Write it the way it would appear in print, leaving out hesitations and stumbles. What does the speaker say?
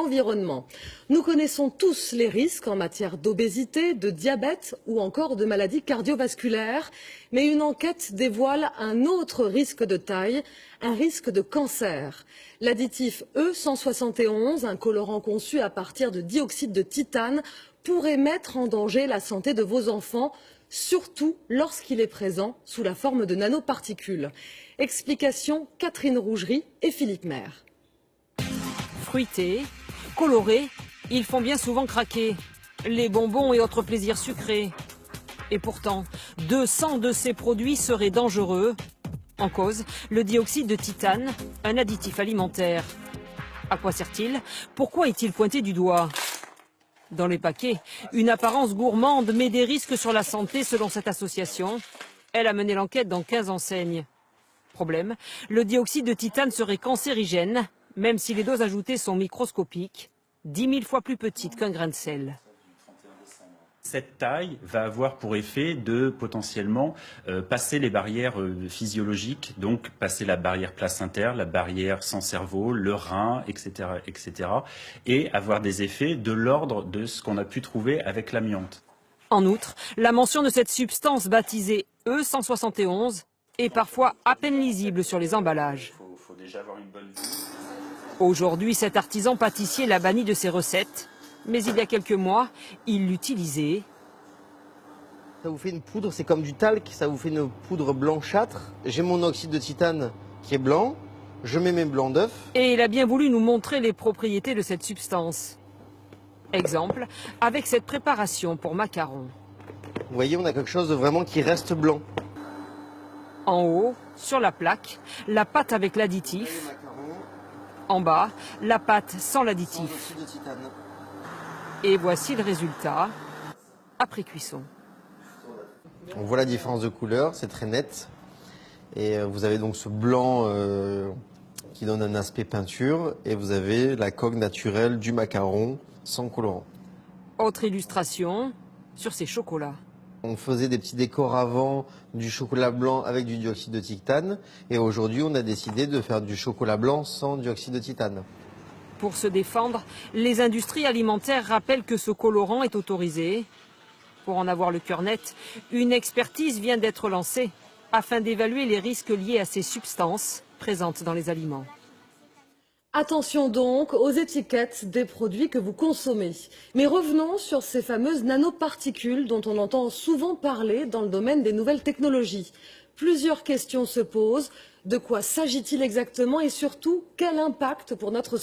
l'environnement. Nous connaissons tous les risques en matière d'obésité, de diabète ou encore de maladies cardiovasculaires. Mais une enquête dévoile un autre risque de taille, un risque de cancer. L'additif E171, un colorant conçu à partir de dioxyde de titane, pourrait mettre en danger la santé de vos enfants, surtout lorsqu'il est présent sous la forme de nanoparticules. Explication Catherine Rougerie et Philippe Maire. Fruités, colorés, ils font bien souvent craquer. Les bonbons et autres plaisirs sucrés. Et pourtant, 200 de ces produits seraient dangereux. En cause, le dioxyde de titane, un additif alimentaire. À quoi sert-il? Pourquoi est-il pointé du doigt? Dans les paquets, une apparence gourmande met des risques sur la santé selon cette association. Elle a mené l'enquête dans 15 enseignes. Problème, le dioxyde de titane serait cancérigène, même si les doses ajoutées sont microscopiques, 10 000 fois plus petites qu'un grain de sel. Cette taille va avoir pour effet de potentiellement passer les barrières physiologiques, donc passer la barrière placentaire, la barrière sans cerveau, le rein, etc., et avoir des effets de l'ordre de ce qu'on a pu trouver avec l'amiante. En outre, la mention de cette substance baptisée E171 est parfois à peine lisible sur les emballages. Faut déjà avoir une bonne vue. Aujourd'hui, cet artisan pâtissier l'a banni de ses recettes. Mais il y a quelques mois, il l'utilisait. Ça vous fait une poudre, c'est comme du talc, ça vous fait une poudre blanchâtre. J'ai mon oxyde de titane qui est blanc, je mets mes blancs d'œufs. Et il a bien voulu nous montrer les propriétés de cette substance. Exemple, avec cette préparation pour macarons. Vous voyez, on a quelque chose de vraiment qui reste blanc. En haut, sur la plaque, la pâte avec l'additif. En bas, la pâte sans l'additif. Et voici le résultat après cuisson. On voit la différence de couleur, c'est très net. Et vous avez donc ce blanc qui donne un aspect peinture. Et vous avez la coque naturelle du macaron sans colorant. Autre illustration sur ces chocolats. On faisait des petits décors avant du chocolat blanc avec du dioxyde de titane. Et aujourd'hui, on a décidé de faire du chocolat blanc sans dioxyde de titane. Pour se défendre, les industries alimentaires rappellent que ce colorant est autorisé. Pour en avoir le cœur net, une expertise vient d'être lancée afin d'évaluer les risques liés à ces substances présentes dans les aliments. Attention donc aux étiquettes des produits que vous consommez. Mais revenons sur ces fameuses nanoparticules dont on entend souvent parler dans le domaine des nouvelles technologies. Plusieurs questions se posent. De quoi s'agit-il exactement et surtout, quel impact pour notre santé ?